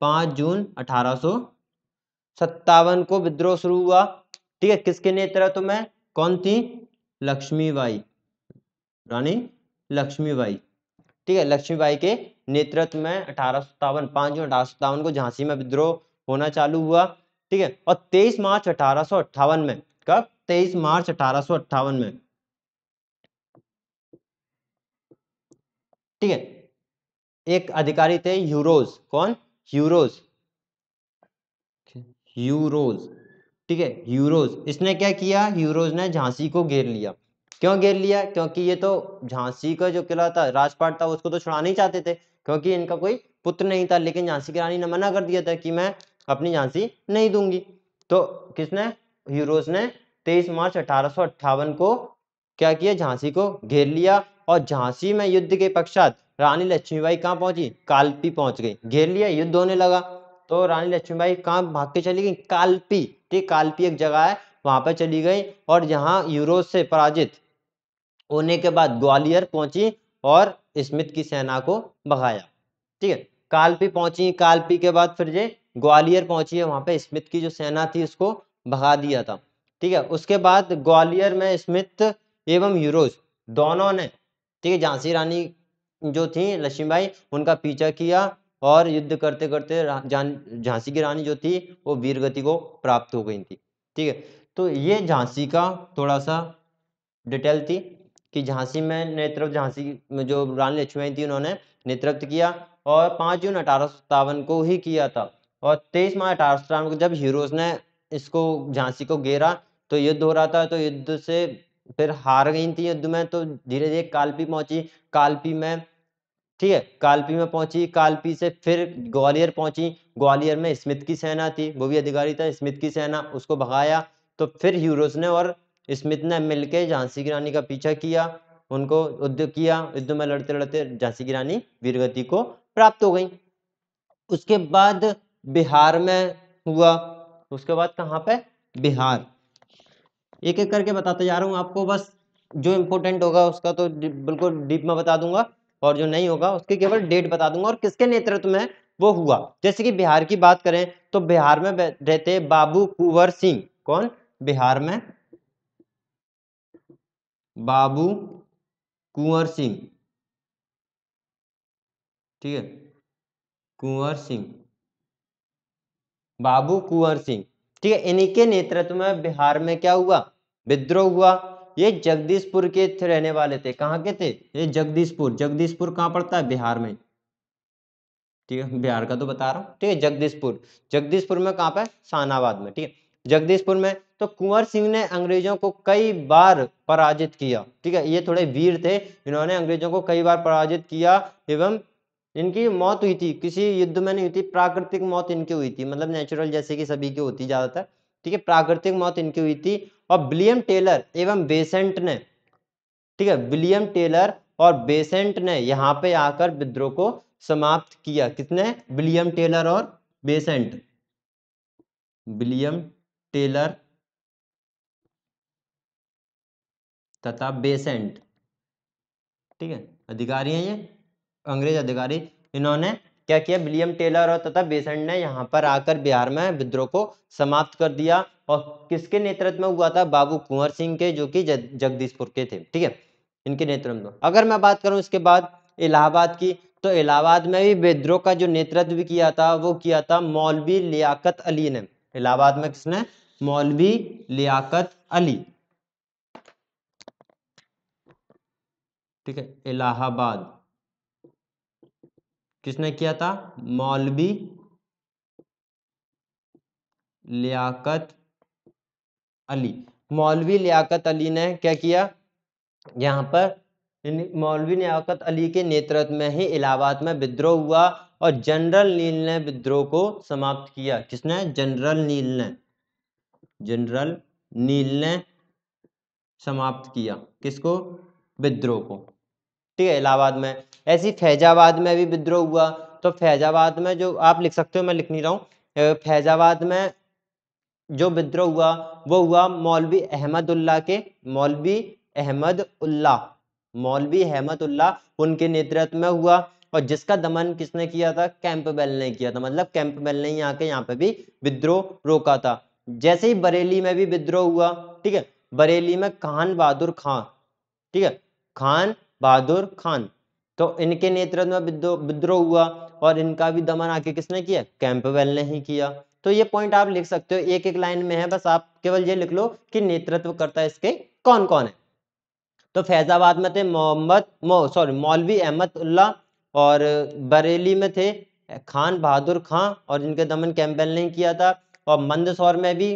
5 जून 1857 को विद्रोह शुरू हुआ। ठीक है, किसके नेतृत्व में? कौन थी? लक्ष्मीबाई, रानी लक्ष्मीबाई। ठीक है, लक्ष्मीबाई के नेतृत्व में 1857, 5 जून 1857 को झांसी में विद्रोह होना चालू हुआ। ठीक है, और 23 मार्च 1858 में, कब? 23 मार्च 1858 में। ठीक है, एक अधिकारी थे यूरोज। कौन? Euros, euros. ठीक है, यूरोज, इसने क्या किया? यूरोज ने झांसी को घेर लिया। क्यों घेर लिया? क्योंकि ये तो झांसी का जो किला था, राजपाट था, उसको तो छुड़ाना ही चाहते थे, क्योंकि इनका कोई पुत्र नहीं था। लेकिन झांसी की रानी ने मना कर दिया था कि मैं अपनी झांसी नहीं दूंगी। तो किसने? यूरोज ने 23 मार्च 1858 को क्या किया? झांसी को घेर लिया। और झांसी में युद्ध के पश्चात रानी लक्ष्मीबाई कहाँ पहुंची? कालपी पहुंच गई। घेर लिया, युद्ध होने लगा, तो रानी लक्ष्मीबाई कहाँ भाग के चली गई? कालपी। ठीक, कालपी एक जगह है, वहां पर चली गई। और जहां यूरोज से पराजित होने के बाद ग्वालियर पहुंची और स्मिथ की सेना को भगाया। ठीक है, कालपी पहुंची, कालपी के बाद फिर ये ग्वालियर पहुंची है, वहां पे स्मिथ की जो सेना थी उसको भगा दिया था। ठीक है, उसके बाद ग्वालियर में स्मिथ एवं यूरोज दोनों ने, ठीक है, झांसी रानी जो थी लक्ष्मीबाई, उनका पीछा किया और युद्ध करते करते झांसी की रानी जो थी वो वीरगति को प्राप्त हो गई थी। ठीक है, तो ये झांसी का थोड़ा सा डिटेल थी कि झांसी में नेतृत्व, झांसी में जो रानी लक्ष्मीबाई थी उन्होंने नेतृत्व किया और 5 जून 1857 को ही किया था। और 23 मार्च 1857 को जब हीरोज ने इसको झांसी को घेरा तो युद्ध हो रहा था, तो युद्ध से फिर हार गई थी युद्ध में, तो धीरे धीरे कालपी पहुंची, कालपी में, ठीक है, कालपी में पहुंची, कालपी से फिर ग्वालियर पहुंची, ग्वालियर में स्मिथ की सेना थी, वो भी अधिकारी था, स्मिथ की सेना, उसको भगाया। तो फिर हीरोज ने और स्मिथ ने मिलकर झांसी की रानी का पीछा किया, उनको युद्ध किया, युद्ध में लड़ते लड़ते झांसी की रानी वीरगति को प्राप्त हो गई। उसके बाद बिहार में हुआ, उसके बाद कहाँ पे, बिहार। एक एक करके बताते जा रहा हूँ आपको, बस जो इम्पोर्टेंट होगा उसका तो बिल्कुल डीप में बता दूंगा और जो नहीं होगा उसके केवल डेट बता दूंगा और किसके नेतृत्व में वो हुआ। जैसे कि बिहार की बात करें तो बिहार में रहते बाबू कुंवर सिंह। कौन? बिहार में बाबू कुंवर सिंह, ठीक है, कुंवर सिंह, बाबू कुंवर सिंह, ठीक है, इन्हीं के नेतृत्व में बिहार में क्या हुआ, विद्रोह हुआ। ये जगदीशपुर के रहने वाले थे। कहाँ के थे ये? जगदीशपुर। जगदीशपुर कहाँ पड़ता है? बिहार में, ठीक है, बिहार का तो बता रहा हूँ, ठीक है। जगदीशपुर, जगदीशपुर में कहाँ पे? शाहनाबाद में, ठीक है, जगदीशपुर में। तो कुंवर सिंह ने अंग्रेजों को कई बार पराजित किया, ठीक है, ये थोड़े वीर थे, इन्होंने अंग्रेजों को कई बार पराजित किया एवं इनकी मौत हुई थी, किसी युद्ध में नहीं हुई थी, प्राकृतिक मौत इनकी हुई थी, मतलब नेचुरल जैसे कि सभी की होती ज्यादातर, ठीक है, प्राकृतिक मौत इनकी हुई थी। और विलियम टेलर एवं बेसेंट ने, ठीक है, विलियम टेलर और बेसेंट ने यहाँ पे आकर विद्रोह को समाप्त किया। किसने? विलियम टेलर और बेसेंट, विलियम टेलर तथा बेसेंट, ठीक है, अधिकारी हैं ये, अंग्रेज अधिकारी। इन्होंने क्या किया? विलियम टेलर और तथा बेसेंट ने यहाँ पर आकर बिहार में विद्रोह को समाप्त कर दिया। और किसके नेतृत्व में हुआ था? बाबू कुंवर सिंह के, जो कि जगदीशपुर के थे, ठीक है, इनके नेतृत्व में। अगर मैं बात करूं इसके बाद इलाहाबाद की, तो इलाहाबाद में भी विद्रोह का जो नेतृत्व भी किया था वो किया था मौलवी लियाकत अली ने। इलाहाबाद में किसने? मौलवी लियाकत अली, ठीक है, इलाहाबाद किसने किया था? मौलवी लियाकत अली। मौलवी लियाकत अली ने क्या किया? यहाँ पर मौलवी लियाकत अली के नेतृत्व में ही इलाहाबाद में विद्रोह हुआ और जनरल नील ने विद्रोह को समाप्त किया। किसने? जनरल नील ने, जनरल नील ने समाप्त किया किसको? विद्रोह को, ठीक है, इलाहाबाद में। ऐसी फैजाबाद में भी विद्रोह हुआ। तो फैजाबाद में जो आप लिख सकते हो, मैं लिख नहीं रहा हूँ, फैजाबाद में जो विद्रोह हुआ वो हुआ मौलवी अहमद उल्लाह के, मौलवी अहमद उल्लाह, मौलवी अहमद उल्लाह उनके नेतृत्व में हुआ। और जिसका दमन किसने किया था? कैंपबेल ने किया था, मतलब कैंपबेल ने ही आके यहाँ पे भी विद्रोह रोका था। जैसे ही बरेली में भी विद्रोह हुआ, ठीक है, बरेली में खान बहादुर खान, ठीक है, खान बहादुर खान, तो इनके नेतृत्व में विद्रोह हुआ और इनका भी दमन आके किसने किया? कैंपबेल ने ही किया। तो ये पॉइंट आप लिख सकते हो, एक एक लाइन में है, बस आप केवल ये लिख लो कि नेतृत्व करता है इसके कौन कौन है। तो फैजाबाद में थे मौलवी अहमद उल्लाह, और बरेली में थे खान बहादुर खां, और जिनके दमन कैंपबेल ने किया था। और मंदसौर में भी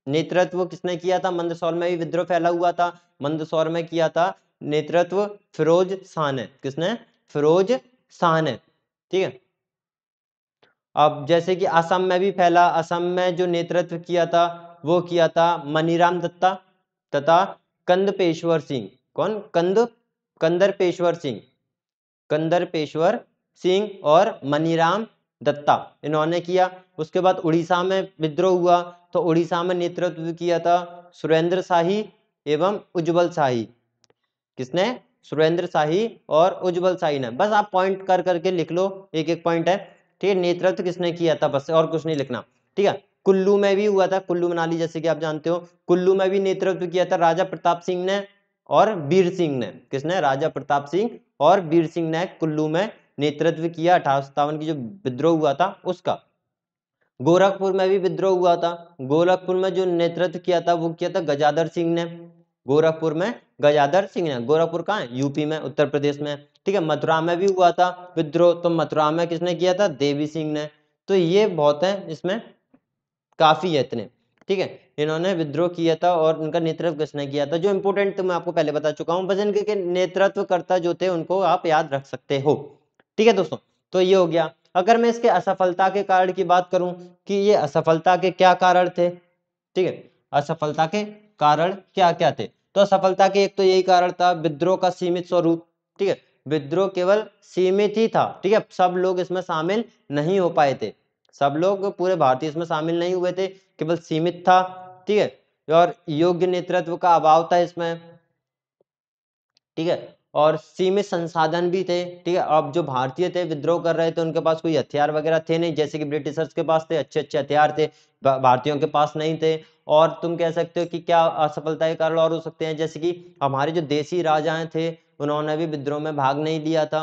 नेतृत्व किसने किया था? मंदसौर में भी विद्रोह फैला हुआ था, मंदसौर में किया था नेतृत्व फिरोज शाह ने। किसने? फिरोज शाह ने, ठीक है। अब जैसे कि असम में भी फैला, असम में जो नेतृत्व किया था वो किया था मनीराम दत्ता तथा कंद पेशवर सिंह। कौन? कंदर पेशवर सिंह, कंदर पेशवर सिंह और मनीराम दत्ता, इन्होंने किया। उसके बाद उड़ीसा में विद्रोह हुआ, तो उड़ीसा में नेतृत्व किया था सुरेंद्र शाही एवं उज्जवल शाही। किसने? सुरेंद्र शाही और उज्जवल शाही ने। बस आप पॉइंट कर करके लिख लो, एक एक पॉइंट है, ठीक है। नेतृत्व किसने किया था, बस, और कुछ नहीं लिखना, ठीक है। कुल्लू में भी हुआ था, कुल्लू मनाली जैसे कि आप जानते हो, कुल्लू में भी नेतृत्व किया था राजा प्रताप सिंह ने और वीर सिंह ने। किसने? राजा प्रताप सिंह और वीर सिंह ने कुल्लू में नेतृत्व किया 1857 की जो विद्रोह हुआ था उसका। गोरखपुर में भी विद्रोह हुआ था। गोरखपुर में जो नेतृत्व किया था वो किया था गजाधर सिंह ने। गोरखपुर में गजाधर सिंह ने। गोरखपुर कहाँ है? यूपी में, उत्तर प्रदेश में। ठीक है। मथुरा में भी हुआ था विद्रोह, तो मथुरा में किसने किया था? देवी सिंह ने। तो ये बहुत है, इसमें काफी है इतने। ठीक है। इन्होंने विद्रोह किया था और उनका नेतृत्व किसने किया था? जो इंपोर्टेंट तो मैं आपको पहले बता चुका हूं, बस इनके नेतृत्वकर्ता जो थे उनको आप याद रख सकते हो। ठीक है दोस्तों, तो ये हो गया। अगर मैं इसके असफलता के कारण की बात करूं कि ये असफलता के क्या कारण थे, ठीक है, असफलता के कारण क्या क्या थे, तो असफलता के एक तो यही कारण था विद्रोह का सीमित स्वरूप। ठीक है, विद्रोह केवल सीमित ही था। ठीक है, सब लोग इसमें शामिल नहीं हो पाए थे, सब लोग पूरे भारतीय इसमें शामिल नहीं हुए थे, केवल सीमित था। ठीक है, और योग्य नेतृत्व का अभाव था इसमें। ठीक है, और सीमित संसाधन भी थे। ठीक है, अब जो भारतीय थे विद्रोह कर रहे थे उनके पास कोई हथियार वगैरह थे नहीं, जैसे कि ब्रिटिशर्स के पास थे, अच्छे अच्छे हथियार थे, भारतीयों के पास नहीं थे। और तुम कह सकते हो कि क्या असफलता के कारण और हो सकते हैं, जैसे कि हमारे जो देसी राजाएं थे उन्होंने भी विद्रोह में भाग नहीं लिया था।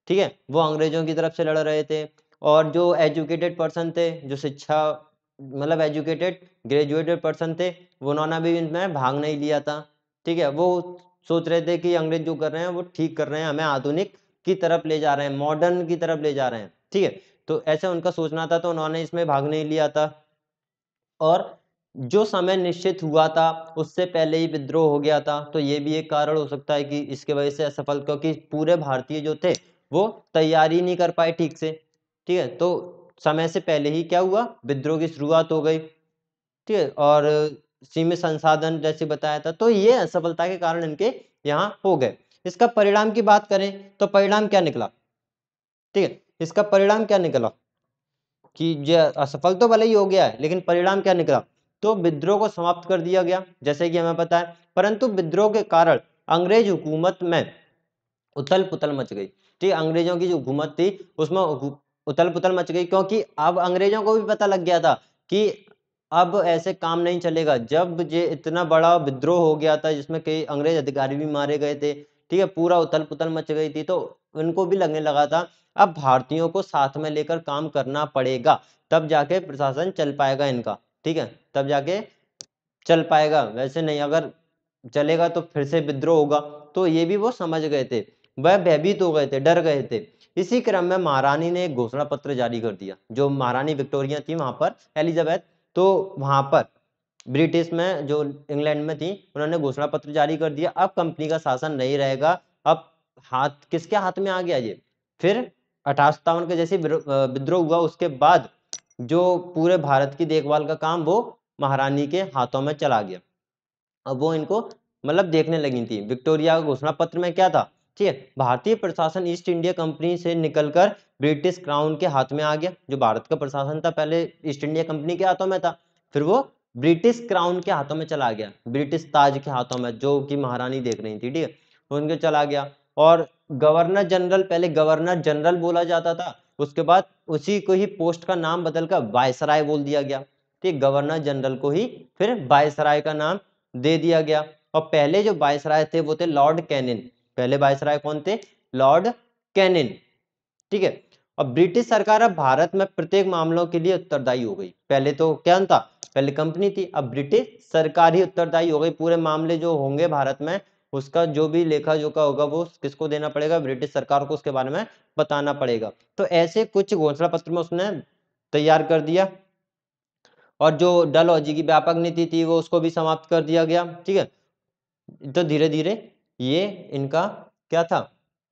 ठीक है, वो अंग्रेजों की तरफ से लड़ रहे थे। और जो एजुकेटेड पर्सन थे, जो शिक्षा मतलब एजुकेटेड ग्रेजुएटेड पर्सन थे, वो उन्होंने भी इनमें भाग नहीं लिया था। ठीक है, वो सोच रहे थे कि अंग्रेज जो कर रहे हैं वो ठीक कर रहे हैं, हमें आधुनिक की तरफ ले जा रहे हैं, मॉडर्न की तरफ ले जा रहे हैं। ठीक है, तो ऐसे उनका सोचना था, तो उन्होंने इसमें भाग नहीं लिया था। और जो समय निश्चित हुआ था उससे पहले ही विद्रोह हो गया था, तो ये भी एक कारण हो सकता है कि इसके वजह से असफल, क्योंकि पूरे भारतीय जो थे वो तैयारी नहीं कर पाए ठीक से। ठीक है, तो समय से पहले ही क्या हुआ? विद्रोह की शुरुआत हो गई। ठीक है, और सीमित संसाधन जैसे बताया था, तो ये असफलता के कारण इनके यहाँ हो गए। इसका परिणाम की बात करें तो परिणाम क्या निकला? ठीक है, इसका परिणाम क्या निकला कि ये असफल तो भले ही हो गया है, लेकिन परिणाम क्या निकला? तो विद्रोह को समाप्त कर दिया गया, जैसे कि हमें पता है। परंतु विद्रोह के कारण अंग्रेज हुकूमत में उथल पुथल मच गई। ठीक, अंग्रेजों की जो हुकूमत थी उसमें उथल पुथल मच गई, क्योंकि अब अंग्रेजों को भी पता लग गया था कि अब ऐसे काम नहीं चलेगा। जब ये इतना बड़ा विद्रोह हो गया था जिसमें कई अंग्रेज अधिकारी भी मारे गए थे, ठीक है, पूरा उथल पुथल मच गई थी, तो उनको भी लगने लगा था अब भारतीयों को साथ में लेकर काम करना पड़ेगा, तब जाके प्रशासन चल पाएगा इनका। ठीक है, तब जाके चल पाएगा, वैसे नहीं अगर चलेगा तो फिर से विद्रोह होगा। तो ये भी वो समझ गए थे, वह भयभीत हो गए थे, डर गए थे। इसी क्रम में महारानी ने एक घोषणा पत्र जारी कर दिया, जो महारानी विक्टोरिया थी वहां पर, एलिजाबेथ, तो वहां पर ब्रिटिश में जो इंग्लैंड में थी उन्होंने घोषणा पत्र जारी कर दिया, अब कंपनी का शासन नहीं रहेगा। अब हाथ किसके हाथ में आ गया ये? फिर 1857 के जैसे विद्रोह हुआ उसके बाद जो पूरे भारत की देखभाल का काम वो महारानी के हाथों में चला गया। अब वो इनको मतलब देखने लगी थी। विक्टोरिया का घोषणा पत्र में क्या था? ठीक है, भारतीय प्रशासन ईस्ट इंडिया कंपनी से निकलकर ब्रिटिश क्राउन के हाथ में आ गया। जो भारत का प्रशासन था पहले ईस्ट इंडिया कंपनी के हाथों में था, फिर वो ब्रिटिश क्राउन के हाथों में चला गया, ब्रिटिश ताज के हाथों में, जो कि महारानी देख रही थी। ठीक है, उनके चला गया। और गवर्नर जनरल, पहले गवर्नर जनरल बोला जाता था, उसके बाद उसी को ही पोस्ट का नाम बदलकर वायसराय बोल दिया गया। ठीक, गवर्नर जनरल को ही फिर वायसराय का नाम दे दिया गया। और पहले जो वायसराय थे वो थे लॉर्ड कैनिन। पहले वायसराय कौन थे? Lord Canning. ठीक है, और ब्रिटिश सरकार अब भारत में प्रत्येक मामलों के लिए उत्तरदायी हो गई। पहले तो क्या था? पहले कंपनी थी, अब ब्रिटिश सरकार ही उत्तरदायी हो गई। पूरे मामले जो होंगे भारत में उसका जो भी लेखा जोखा होगा वो किसको देना पड़ेगा? ब्रिटिश सरकार को उसके बारे में बताना पड़ेगा। तो ऐसे कुछ घोषणा पत्र में उसने तैयार कर दिया। और जो डलहौजी की व्यापक नीति थी वो उसको भी समाप्त कर दिया गया। ठीक है, तो धीरे धीरे ये इनका क्या था?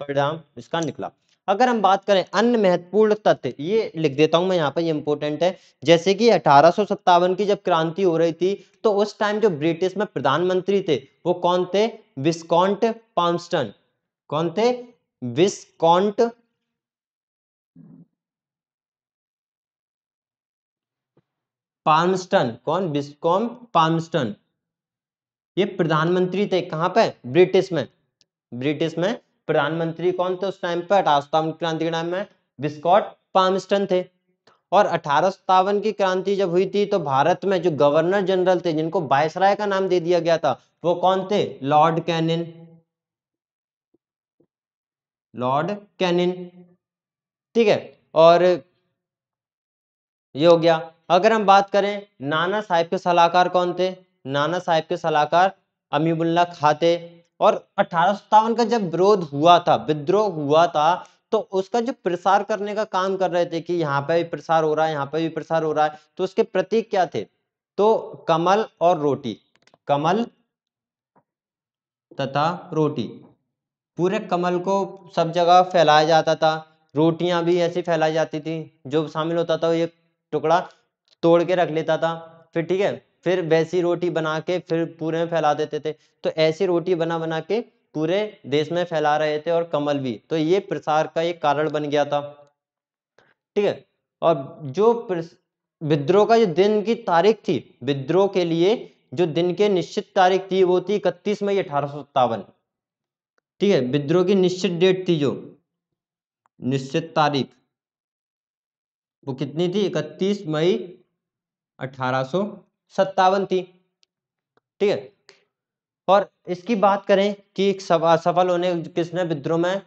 परिणाम इसका निकला। अगर हम बात करें अन्य महत्वपूर्ण तथ्य, ये लिख देता हूं मैं यहाँ पर, ये इंपॉर्टेंट है। जैसे कि 1857 की जब क्रांति हो रही थी तो उस टाइम जो ब्रिटिश में प्रधानमंत्री थे वो कौन थे? विस्कॉन्ट पाल्मस्टन। कौन थे? विस्कॉन्ट पाल्मस्टन। कौन? विस्कॉम पाल्मस्टन। ये प्रधानमंत्री थे कहां पे? ब्रिटिश में। ब्रिटिश में प्रधानमंत्री कौन थे उस टाइम पे? 1857 क्रांति के टाइम में विस्कॉट पाल्मस्टन थे। और 1857 की क्रांति जब हुई थी तो भारत में जो गवर्नर जनरल थे जिनको वायसराय का नाम दे दिया गया था वो कौन थे? Lord Canning. Lord Canning. ठीक है। और ये हो गया। अगर हम बात करें नाना साहिब के सलाहकार कौन थे, नाना साहिब के सलाहकार अमीमुल्ला खां थे। और 1857 का जब विरोध हुआ था, विद्रोह हुआ था, तो उसका जो प्रसार करने का काम कर रहे थे कि यहाँ पे भी प्रसार हो रहा है, यहाँ पे भी प्रसार हो रहा है, तो उसके प्रतीक क्या थे, तो कमल और रोटी, कमल तथा रोटी। पूरे कमल को सब जगह फैलाया जाता था, रोटियां भी ऐसी फैलाई जाती थी, जो शामिल होता था वो ये टुकड़ा तोड़ के रख लेता था, फिर ठीक है, फिर वैसी रोटी बना के फिर पूरे में फैला देते थे। तो ऐसी रोटी बना बना के पूरे देश में फैला रहे थे, और कमल भी, तो ये प्रसार का एक कारण बन गया था। ठीक है। और जो विद्रोह का जो दिन की तारीख थी, विद्रोह के लिए जो दिन के निश्चित तारीख थी वो थी 31 मई 1857। ठीक है, विद्रोह की निश्चित डेट थी, जो निश्चित तारीख वो कितनी थी, 31 मई 1857 थी। ठीक है। और इसकी बात करें कि सफल होने किसने विद्रोह में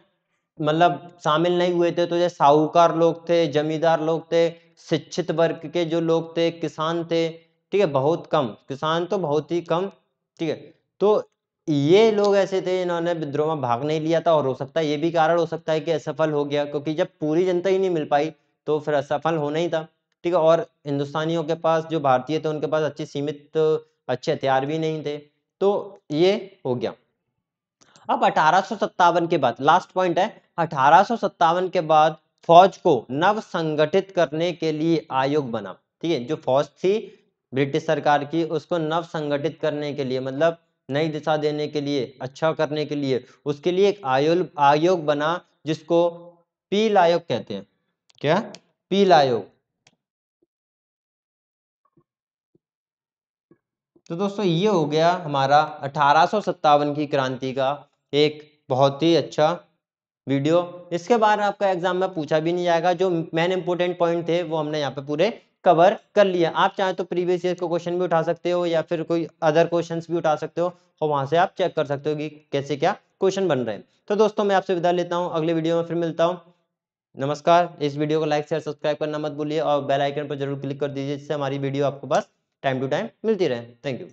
मतलब शामिल नहीं हुए थे, तो ये साहूकार लोग थे, जमींदार लोग थे, शिक्षित वर्ग के जो लोग थे, किसान थे। ठीक है, बहुत कम किसान, तो बहुत ही कम। ठीक है, तो ये लोग ऐसे थे इन्होंने विद्रोह में भाग नहीं लिया था, और हो सकता है ये भी कारण हो सकता है कि असफल हो गया, क्योंकि जब पूरी जनता ही नहीं मिल पाई तो फिर असफल होना ही था। ठीक है, और हिंदुस्तानियों के पास, जो भारतीय थे उनके पास अच्छी सीमित अच्छे हथियार भी नहीं थे, तो ये हो गया। अब 1857 के बाद लास्ट पॉइंट है, 1857 के बाद फौज को नव संगठित करने के लिए आयोग बना। ठीक है, जो फौज थी ब्रिटिश सरकार की, उसको नव संगठित करने के लिए, मतलब नई दिशा देने के लिए, अच्छा करने के लिए, उसके लिए एक आयोग बना, जिसको पील आयोग कहते हैं। क्या, पील आयोग। तो दोस्तों ये हो गया हमारा 1857 की क्रांति का एक बहुत ही अच्छा वीडियो। इसके बाद आपका एग्जाम में पूछा भी नहीं जाएगा, जो मेन इंपोर्टेंट पॉइंट थे वो हमने यहाँ पे पूरे कवर कर लिया। आप चाहे तो प्रीवियस ईयर का क्वेश्चन भी उठा सकते हो, या फिर कोई अदर क्वेश्चंस भी उठा सकते हो, और वहां से आप चेक कर सकते हो कि कैसे क्या क्वेश्चन बन रहे हैं। तो दोस्तों मैं आपसे विदा लेता हूँ, अगले वीडियो में फिर मिलता हूँ। नमस्कार। इस वीडियो को लाइक शेयर सब्सक्राइब करना मत भूलिए, और बेल आइकन पर जरूर क्लिक कर दीजिए, जिससे हमारी वीडियो आपको बस टाइम टू टाइम मिलती रहे। Thank you.